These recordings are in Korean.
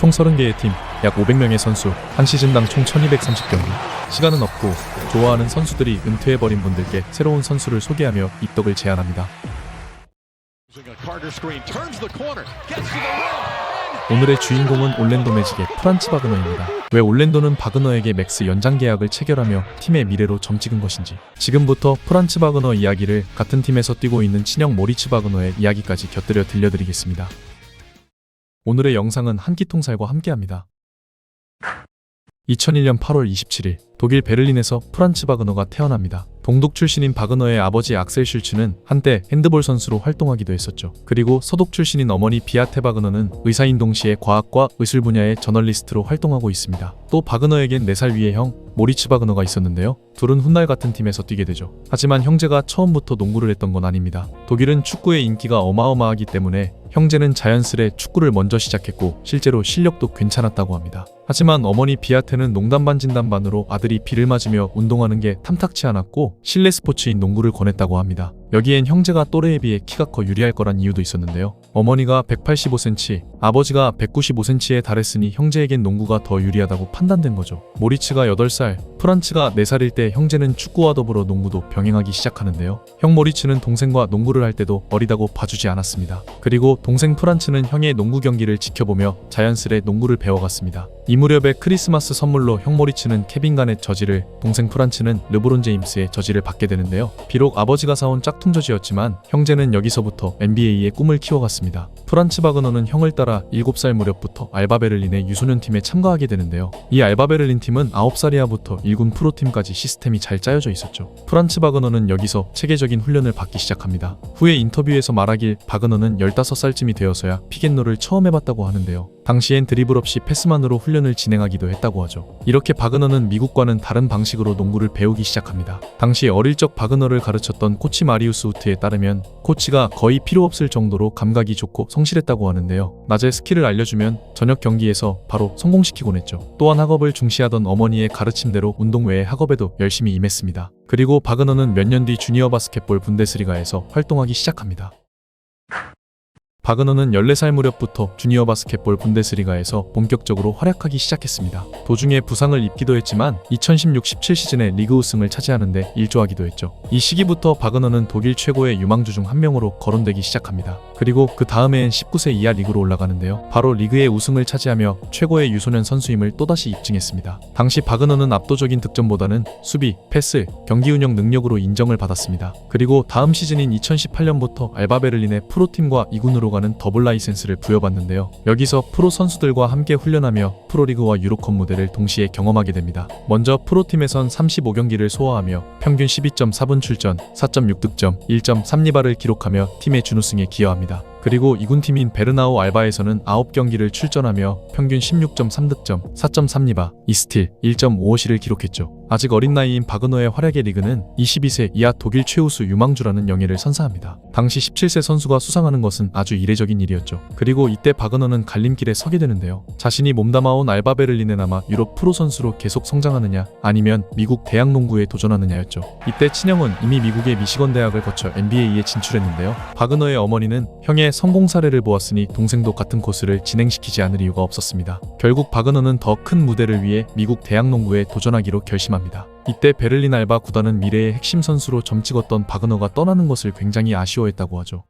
총 30개의 팀, 약 500명의 선수, 한 시즌당 총 1230경기. 시간은 없고 좋아하는 선수들이 은퇴해버린 분들께 새로운 선수를 소개하며 입덕을 제안합니다. 오늘의 주인공은 올랜도 매직의 프란츠 바그너입니다. 왜 올랜도는 바그너에게 맥스 연장 계약을 체결하며 팀의 미래로 점 찍은 것인지, 지금부터 프란츠 바그너 이야기를 같은 팀에서 뛰고 있는 친형 모리츠 바그너의 이야기까지 곁들여 들려드리겠습니다. 오늘의 영상은 한 끼 통살과 함께합니다. 2001년 8월 27일 독일 베를린에서 프란츠 바그너가 태어납니다. 동독 출신인 바그너의 아버지 악셀 슐츠는 한때 핸드볼 선수로 활동하기도 했었죠. 그리고 서독 출신인 어머니 비아테 바그너는 의사인 동시에 과학과 의술 분야의 저널리스트로 활동하고 있습니다. 또 바그너에겐 4살 위의 형 모리츠 바그너가 있었는데요. 둘은 훗날 같은 팀에서 뛰게 되죠. 하지만 형제가 처음부터 농구를 했던 건 아닙니다. 독일은 축구의 인기가 어마어마하기 때문에 형제는 자연스레 축구를 먼저 시작했고 실제로 실력도 괜찮았다고 합니다. 하지만 어머니 비아테는 농담 반 진담 반으로 아들이 비를 맞으며 운동하는 게 탐탁치 않았고 실내 스포츠인 농구를 권했다고 합니다. 여기엔 형제가 또래에 비해 키가 커 유리할 거란 이유도 있었는데요. 어머니가 185cm, 아버지가 195cm에 달했으니 형제에겐 농구가 더 유리하다고 판단된 거죠. 모리츠가 8살, 프란츠가 4살일 때 형제는 축구와 더불어 농구도 병행하기 시작하는데요. 형 모리츠는 동생과 농구를 할 때도 어리다고 봐주지 않았습니다. 그리고 동생 프란츠는 형의 농구 경기를 지켜보며 자연스레 농구를 배워갔습니다. 이 무렵에 크리스마스 선물로 형 모리츠는 케빈 가넷 저지를, 동생 프란츠는 르브론 제임스의 저지를 받게 되는데요. 비록 아버지가 사온 짝퉁 저지였지만 형제는 여기서부터 NBA의 꿈을 키워갔습니다. 프란츠 바그너는 형을 따라 7살 무렵부터 알바 베를린의 유소년 팀에 참가하게 되는데요. 이 알바 베를린 팀은 9살 이하부터 1군 프로팀까지 시스템이 잘 짜여져 있었죠. 프란츠 바그너는 여기서 체계적인 훈련을 받기 시작합니다. 후에 인터뷰에서 말하길 바그너는 15살쯤이 되어서야 픽앤롤을 처음 해봤다고 하는데요. 당시엔 드리블 없이 패스만으로 훈련을 진행하기도 했다고 하죠. 이렇게 바그너는 미국과는 다른 방식으로 농구를 배우기 시작합니다. 당시 어릴 적 바그너를 가르쳤던 코치 마리우스 우트에 따르면 코치가 거의 필요 없을 정도로 감각이 좋고 성실했다고 하는데요. 낮에 스킬을 알려주면 저녁 경기에서 바로 성공시키곤 했죠. 또한 학업을 중시하던 어머니의 가르침대로 운동 외에 학업에도 열심히 임했습니다. 그리고 바그너는 몇 년 뒤 주니어 바스켓볼 분데스리가에서 활동하기 시작합니다. 바그너는 14살 무렵부터 주니어 바스켓볼 분데스리가에서 본격적으로 활약하기 시작했습니다. 도중에 부상을 입기도 했지만 2016-17 시즌에 리그 우승을 차지하는데 일조하기도 했죠. 이 시기부터 바그너는 독일 최고의 유망주 중 한 명으로 거론되기 시작합니다. 그리고 그 다음해엔 19세 이하 리그로 올라가는데요. 바로 리그의 우승을 차지하며 최고의 유소년 선수임을 또다시 입증했습니다. 당시 바그너는 압도적인 득점보다는 수비, 패스, 경기 운영 능력으로 인정을 받았습니다. 그리고 다음 시즌인 2018년부터 알바 베를린의 프로팀과 2군으로 가는 더블 라이센스를 부여받는데요. 여기서 프로 선수들과 함께 훈련하며 프로리그와 유로컵 무대를 동시에 경험하게 됩니다. 먼저 프로팀에선 35경기를 소화하며 평균 12.4분 출전, 4.6득점, 1.3리바를 기록하며 팀의 준우승에 기여합니다. 그리고 2군팀인 베르나우 알바에서는 9경기를 출전하며 평균 16.3득점, 4.3리바, 2스틸, 1.5어시를 기록했죠. 아직 어린 나이인 바그너의 활약의 리그는 22세 이하 독일 최우수 유망주라는 영예를 선사합니다. 당시 17세 선수가 수상하는 것은 아주 이례적인 일이었죠. 그리고 이때 바그너는 갈림길에 서게 되는데요. 자신이 몸담아온 알바 베를린에 남아 유럽 프로 선수로 계속 성장하느냐, 아니면 미국 대학 농구에 도전하느냐였죠. 이때 친형은 이미 미국의 미시건 대학을 거쳐 NBA에 진출했는데요. 바그너의 어머니는 형의 성공 사례를 보았으니 동생도 같은 코스를 진행시키지 않을 이유가 없었습니다. 결국 바그너는 더 큰 무대를 위해 미국 대학 농구에 도전하기로 결심합니다. 이때 베를린 알바 구단은 미래의 핵심 선수로 점찍었던 바그너가 떠나는 것을 굉장히 아쉬워했다고 하죠.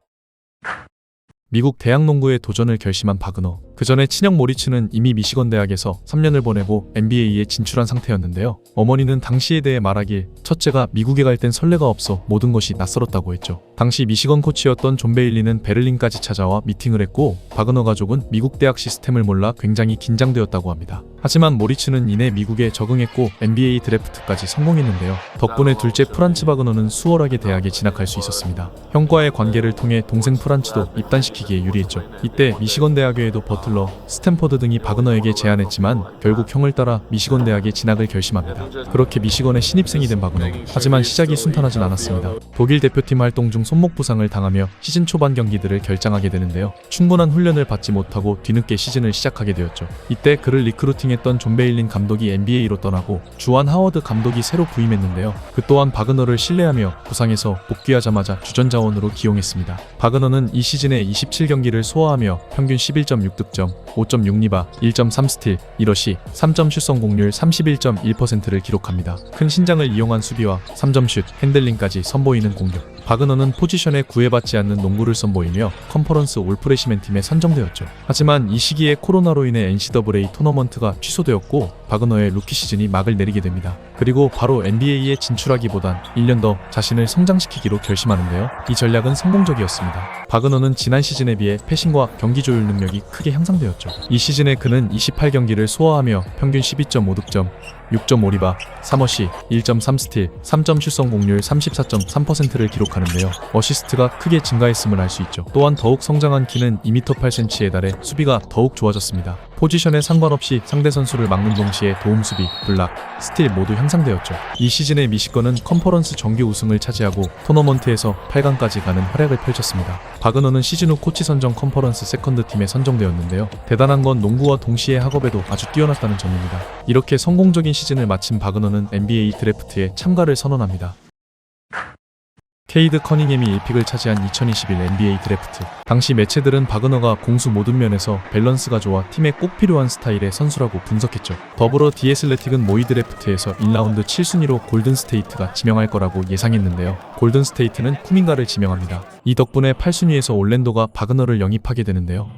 미국 대학 농구에 도전을 결심한 바그너. 그 전에 친형 모리츠는 이미 미시건 대학에서 3년을 보내고 NBA에 진출한 상태였는데요. 어머니는 당시에 대해 말하길 첫째가 미국에 갈 땐 설레가 없어 모든 것이 낯설었다고 했죠. 당시 미시건 코치였던 존 베일리는 베를린까지 찾아와 미팅을 했고 바그너 가족은 미국 대학 시스템을 몰라 굉장히 긴장되었다고 합니다. 하지만 모리츠는 이내 미국에 적응했고 NBA 드래프트까지 성공했는데요. 덕분에 둘째 프란츠 바그너는 수월하게 대학에 진학할 수 있었습니다. 형과의 관계를 통해 동생 프란츠도 입단시키기에 유리했죠. 이때 미시건 대학교에도 버틀러, 스탠퍼드 등이 바그너에게 제안했지만 결국 형을 따라 미시건 대학에 진학을 결심합니다. 그렇게 미시건의 신입생이 된 바그너. 하지만 시작이 순탄하진 않았습니다. 독일 대표팀 활동 중 손목 부상을 당하며 시즌 초반 경기들을 결장하게 되는데요. 충분한 훈련을 받지 못하고 뒤늦게 시즌을 시작하게 되었죠. 이때 그를 리크루팅했던 존 베일린 감독이 NBA로 떠나고 주안 하워드 감독이 새로 부임했는데요. 그 또한 바그너를 신뢰하며 부상에서 복귀하자마자 주전 자원으로 기용했습니다. 바그너는 이 시즌에 27경기를 소화하며 평균 11.6득점, 5.6리바, 1.3 스틸, 1어시, 3점 슛 성공률 31.1%를 기록합니다. 큰 신장을 이용한 수비와 3점 슛, 핸들링까지 선보이는 공격. 바그너는 포지션에 구애받지 않는 농구를 선보이며 컨퍼런스 올 프레시맨 팀에 선정되었죠. 하지만 이 시기에 코로나로 인해 NCAA 토너먼트가 취소되었고 바그너의 루키 시즌이 막을 내리게 됩니다. 그리고 바로 NBA에 진출하기보단 1년 더 자신을 성장시키기로 결심하는데요. 이 전략은 성공적이었습니다. 바그너는 지난 시즌에 비해 패싱과 경기 조율 능력이 크게 향상되었죠. 이 시즌에 그는 28경기를 소화하며 평균 12.5득점, 6.5리바, 3어시, 1.3 스틸, 3점 슛 성공률 34.3%를 기록하는데요. 어시스트가 크게 증가했음을 알 수 있죠. 또한 더욱 성장한 키는 2m 8cm에 달해 수비가 더욱 좋아졌습니다. 포지션에 상관없이 상대 선수를 막는 동시에 도움 수비, 블락, 스틸 모두 향상되었죠. 이 시즌에 미시건은 컨퍼런스 정규 우승을 차지하고 토너먼트에서 8강까지 가는 활약을 펼쳤습니다. 바그너는 시즌 후 코치 선정 컨퍼런스 세컨드 팀에 선정되었는데요. 대단한 건 농구와 동시에 학업에도 아주 뛰어났다는 점입니다. 이렇게 성공적인 시즌을 마친 바그너는 NBA 드래프트에 참가를 선언합니다. 케이드 커닝햄이 1픽을 차지한 2021 NBA 드래프트. 당시 매체들은 바그너가 공수 모든 면에서 밸런스가 좋아 팀에 꼭 필요한 스타일의 선수라고 분석했죠. 더불어 디애슬레틱은 모의 드래프트에서 1라운드 7순위로 골든스테이트가 지명할 거라고 예상했는데요. 골든스테이트는 쿠민가를 지명합니다. 이 덕분에 8순위에서 올랜도가 바그너를 영입하게 되는데요.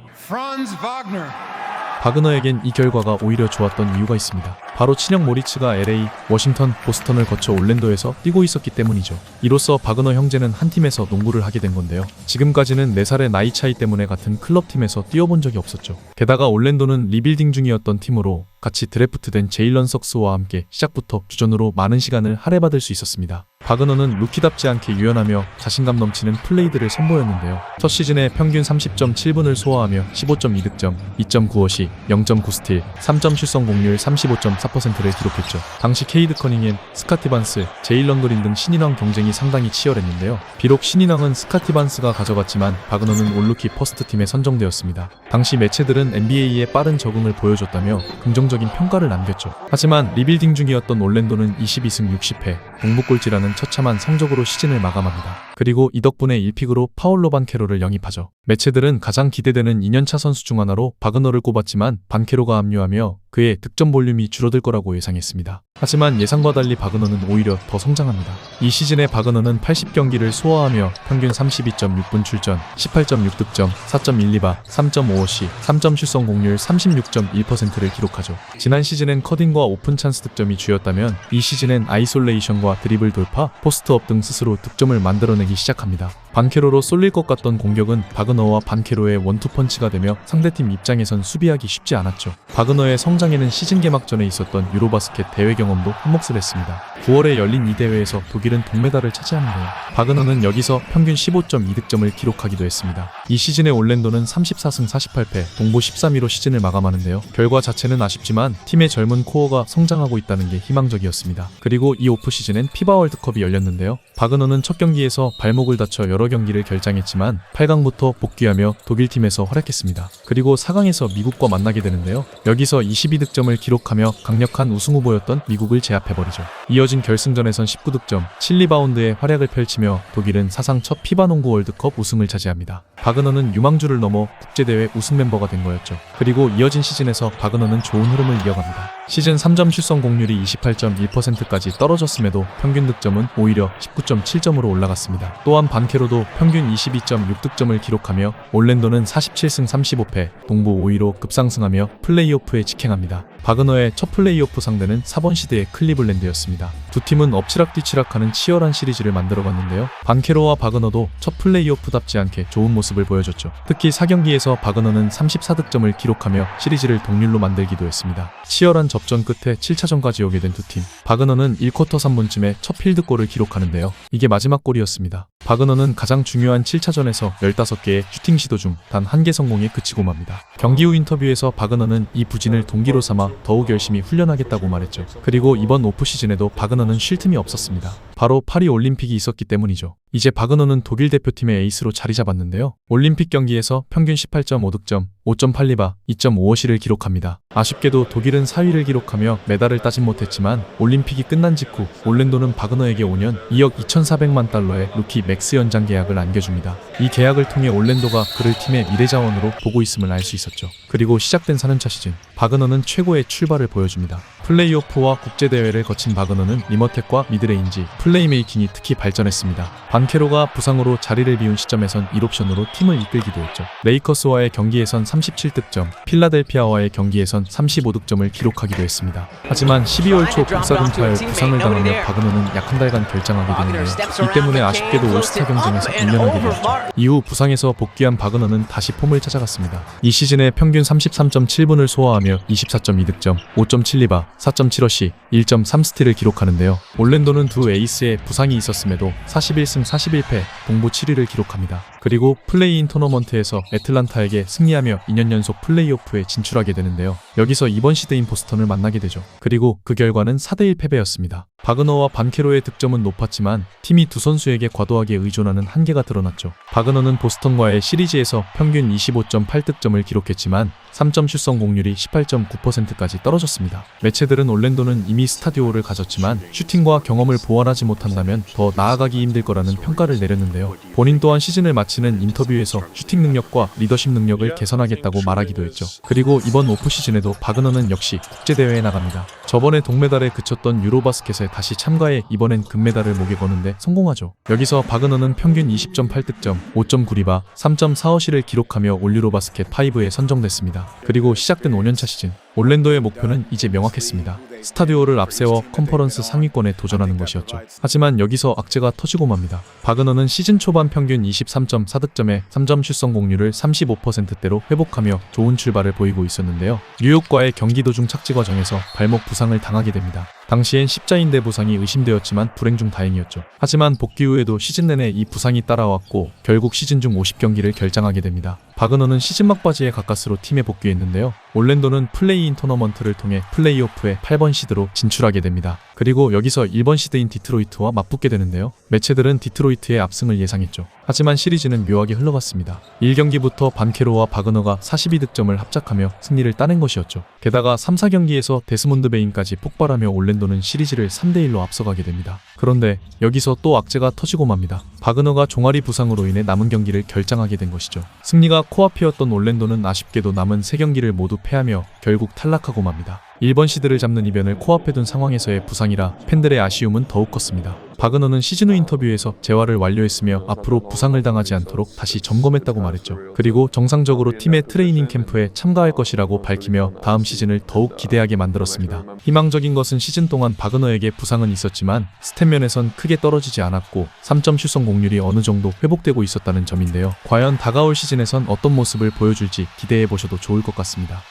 바그너에겐 이 결과가 오히려 좋았던 이유가 있습니다. 바로 친형 모리츠가 LA, 워싱턴, 보스턴을 거쳐 올랜도에서 뛰고 있었기 때문이죠. 이로써 바그너 형제는 한 팀에서 농구를 하게 된 건데요. 지금까지는 4살의 나이 차이 때문에 같은 클럽팀에서 뛰어본 적이 없었죠. 게다가 올랜도는 리빌딩 중이었던 팀으로 같이 드래프트된 제일런 석스와 함께 시작부터 주전으로 많은 시간을 할애받을 수 있었습니다. 바그너는 루키답지 않게 유연하며 자신감 넘치는 플레이들을 선보였는데요. 첫 시즌에 평균 30.7분을 소화하며 15.2득점, 2.9어시, 0.9 스틸, 3점 슛 성공률 35.4%를 기록했죠. 당시 케이드 커닝햄, 스카티 반스, 제일런 그린 등 신인왕 경쟁이 상당히 치열했는데요. 비록 신인왕은 스카티 반스가 가져갔지만 바그너는 올루키 퍼스트 팀에 선정되었습니다. 당시 매체들은 NBA에 빠른 적응을 보여줬다며 긍정적인 평가를 남겼죠. 하지만 리빌딩 중이었던 올랜도는 22승 60패, 동부꼴찌라는 처참한 성적으로 시즌을 마감합니다. 그리고 이 덕분에 1픽으로 파올로 반케로를 영입하죠. 매체들은 가장 기대되는 2년차 선수 중 하나로 바그너를 꼽았지만 반케로가 합류하며 그의 득점 볼륨이 줄어들 거라고 예상했습니다. 하지만 예상과 달리 바그너는 오히려 더 성장합니다. 이 시즌에 바그너는 80경기를 소화하며 평균 32.6분 출전, 18.6득점, 4.1리바, 3.5어시, 3점 슛 성공률 36.1%를 기록하죠. 지난 시즌엔 커딩과 오픈 찬스 득점이 주였다면 이 시즌엔 아이솔레이션과 드리블 돌파, 포스트업 등 스스로 득점을 만들어내기 시작합니다. 반케로로 쏠릴 것 같던 공격은 바그너와 반케로의 원투펀치가 되며 상대팀 입장에선 수비하기 쉽지 않았죠. 바그너의 성장에는 시즌 개막전에 있었던 유로바스켓 대회 경험도 한몫을 했습니다. 9월에 열린 이 대회에서 독일은 동메달을 차지하는데요. 바그너는 여기서 평균 15.2득점을 기록하기도 했습니다. 이 시즌의 올랜도는 34승 48패, 동부 13위로 시즌을 마감하는데요. 결과 자체는 아쉽지만 팀의 젊은 코어가 성장하고 있다는 게 희망적이었습니다. 그리고 이 오프 시즌엔 피바 월드컵이 열렸는데요. 바그너는 첫 경기에서 발목을 다쳐 여러 경기를 결장했지만 8강부터 복귀하며 독일팀에서 활약했습니다. 그리고 4강에서 미국과 만나게 되는데요. 여기서 22득점을 기록하며 강력한 우승 후보였던 미국을 제압해버리죠. 이어진 결승전에선 19득점, 7리바운드의 활약을 펼치며 독일은 사상 첫 피바 농구 월드컵 우승을 차지합니다. 바그너는 유망주를 넘어 국제대회 우승 멤버가 된 거였죠. 그리고 이어진 시즌에서 바그너는 좋은 흐름을 이어갑니다. 시즌 3점 슛 성공률이 28.1%까지 떨어졌음에도 평균 득점은 오히려 19.7점으로 올라갔습니다. 또한 반케로도 평균 22.6득점을 기록하며 올랜도는 47승 35패, 동부 5위로 급상승하며 플레이오프에 직행합니다. 바그너의 첫 플레이오프 상대는 4번 시드의 클리블랜드였습니다. 두 팀은 엎치락뒤치락하는 치열한 시리즈를 만들어갔는데요. 반케로와 바그너도 첫 플레이오프답지 않게 좋은 모습을 보여줬죠. 특히 4경기에서 바그너는 34득점을 기록하며 시리즈를 동률로 만들기도 했습니다. 치열한 접전 끝에 7차전까지 오게 된 두 팀. 바그너는 1쿼터 3분쯤에 첫 필드골을 기록하는데요. 이게 마지막 골이었습니다. 바그너는 가장 중요한 7차전에서 15개의 슈팅 시도 중 단 1개 성공에 그치고 맙니다. 경기 후 인터뷰에서 바그너는 이 부진을 동기로 삼아 더욱 열심히 훈련하겠다고 말했죠. 그리고 이번 오프 시즌에도 바그너는 쉴 틈이 없었습니다. 바로 파리 올림픽이 있었기 때문이죠. 이제 바그너는 독일 대표팀의 에이스로 자리 잡았는데요. 올림픽 경기에서 평균 18.5득점, 5.8리바, 2.5어시를 기록합니다. 아쉽게도 독일은 4위를 기록하며 메달을 따진 못했지만 올림픽이 끝난 직후 올랜도는 바그너에게 5년 2억 2,400만 달러의 루키 X 연장 계약을 안겨줍니다. 이 계약을 통해 올랜도가 그를 팀의 미래 자원으로 보고 있음을 알 수 있었죠. 그리고 시작된 4년차 시즌, 바그너는 최고의 출발을 보여줍니다. 플레이오프와 국제대회를 거친 바그너는 리머텍과 미드레인지, 플레이메이킹이 특히 발전했습니다. 반케로가 부상으로 자리를 비운 시점에선 1옵션으로 팀을 이끌기도 했죠. 레이커스와의 경기에선 37득점, 필라델피아와의 경기에선 35득점을 기록하기도 했습니다. 하지만 12월 초 복사근파열 부상을 당하며 바그너는 약 한 달간 결장하게 되는데요. 이 때문에 아쉽게도 올스타 경쟁에서 밀려나게 되었죠. 이후 부상에서 복귀한 바그너는 다시 폼을 찾아갔습니다. 이 시즌에 평균 33.7분을 소화하며 24.2득점, 5.7리바, 4.7어시, 1.3스틸을 기록하는데요. 올랜도는 두 에이스의 부상이 있었음에도 41승 41패, 동부 7위를 기록합니다. 그리고 플레이인 토너먼트에서 애틀란타에게 승리하며 2년 연속 플레이오프에 진출하게 되는데요. 여기서 이번 시드인 보스턴을 만나게 되죠. 그리고 그 결과는 4대1 패배였습니다. 바그너와 반케로의 득점은 높았지만 팀이 두 선수에게 과도하게 의존하는 한계가 드러났죠. 바그너는 보스턴과의 시리즈에서 평균 25.8득점을 기록했지만 3점 슛 성공률이 18.9%까지 떨어졌습니다. 매체들은 올랜도는 이미 스타디오를 가졌지만 슈팅과 경험을 보완하지 못한다면 더 나아가기 힘들 거라는 평가를 내렸는데요. 본인 또한 시즌을 마치는 인터뷰에서 슈팅 능력과 리더십 능력을 개선하겠다고 말하기도 했죠. 그리고 이번 오프 시즌에도 바그너는 역시 국제대회에 나갑니다. 저번에 동메달에 그쳤던 유로바스켓에 다시 참가해 이번엔 금메달을 목에 거는데 성공하죠. 여기서 바그너는 평균 20.8득점, 5.9리바, 3.4어시를 기록하며 올유로바스켓 5에 선정됐습니다. 그리고 시작된 5년차 시즌, 올랜도의 목표는 이제 명확했습니다. 스타디오를 앞세워 컨퍼런스 상위권에 도전하는 것이었죠. 하지만 여기서 악재가 터지고 맙니다. 바그너는 시즌 초반 평균 23.4득점에 3점 슛 성공률을 35%대로 회복하며 좋은 출발을 보이고 있었는데요. 뉴욕과의 경기 도중 착지 과정에서 발목 부상을 당하게 됩니다. 당시엔 십자인대 부상이 의심되었지만 불행 중 다행이었죠. 하지만 복귀 후에도 시즌 내내 이 부상이 따라왔고 결국 시즌 중 50경기를 결장하게 됩니다. 바그너는 시즌 막바지에 가까스로 팀에 복귀했는데요. 올랜도는 플레이인 토너먼트를 통해 플레이오프에 8번 시드로 진출하게 됩니다. 그리고 여기서 1번 시드인 디트로이트와 맞붙게 되는데요. 매체들은 디트로이트의 압승을 예상했죠. 하지만 시리즈는 묘하게 흘러갔습니다. 1경기부터 반케로와 바그너가 42득점을 합작하며 승리를 따낸 것이었죠. 게다가 3, 4경기에서 데스몬드 베인까지 폭발하며 올랜도는 시리즈를 3대1로 앞서가게 됩니다. 그런데 여기서 또 악재가 터지고 맙니다. 바그너가 종아리 부상으로 인해 남은 경기를 결장하게 된 것이죠. 승리가 코앞이었던 올랜도는 아쉽게도 남은 3경기를 모두 패하며 결국 탈락하고 맙니다. 1번 시드를 잡는 이변을 코앞에 둔 상황에서의 부상이라 팬들의 아쉬움은 더욱 컸습니다. 바그너는 시즌 후 인터뷰에서 재활을 완료했으며 앞으로 부상을 당하지 않도록 다시 점검했다고 말했죠. 그리고 정상적으로 팀의 트레이닝 캠프에 참가할 것이라고 밝히며 다음 시즌을 더욱 기대하게 만들었습니다. 희망적인 것은 시즌 동안 바그너에게 부상은 있었지만 스탯면에선 크게 떨어지지 않았고 3점 슛 성공률이 어느 정도 회복되고 있었다는 점인데요. 과연 다가올 시즌에선 어떤 모습을 보여줄지 기대해보셔도 좋을 것 같습니다.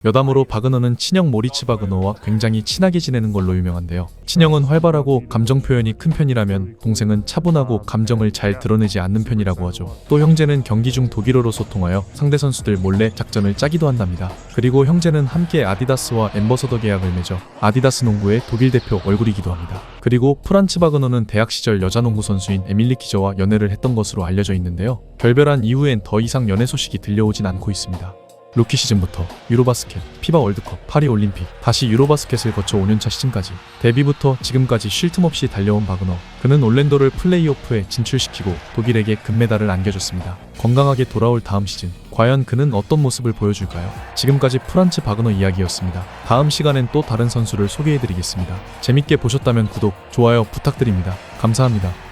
여담으로 바그너는 친형 모리츠 바그너와 굉장히 친하게 지내는 걸로 유명한데요. 친형은 활발하고 감정 표현이 큰 편이라면 동생은 차분하고 감정을 잘 드러내지 않는 편이라고 하죠. 또 형제는 경기 중 독일어로 소통하여 상대 선수들 몰래 작전을 짜기도 한답니다. 그리고 형제는 함께 아디다스와 엠버서더 계약을 맺어 아디다스 농구의 독일 대표 얼굴이기도 합니다. 그리고 프란츠 바그너는 대학 시절 여자농구 선수인 에밀리 키저와 연애를 했던 것으로 알려져 있는데요. 결별한 이후엔 더 이상 연애 소식이 들려오진 않고 있습니다. 루키 시즌부터 유로바스켓, 피바 월드컵, 파리 올림픽, 다시 유로바스켓을 거쳐 5년차 시즌까지 데뷔부터 지금까지 쉴 틈 없이 달려온 바그너. 그는 올랜도를 플레이오프에 진출시키고 독일에게 금메달을 안겨줬습니다. 건강하게 돌아올 다음 시즌, 과연 그는 어떤 모습을 보여줄까요? 지금까지 프란츠 바그너 이야기였습니다. 다음 시간엔 또 다른 선수를 소개해드리겠습니다. 재밌게 보셨다면 구독, 좋아요 부탁드립니다. 감사합니다.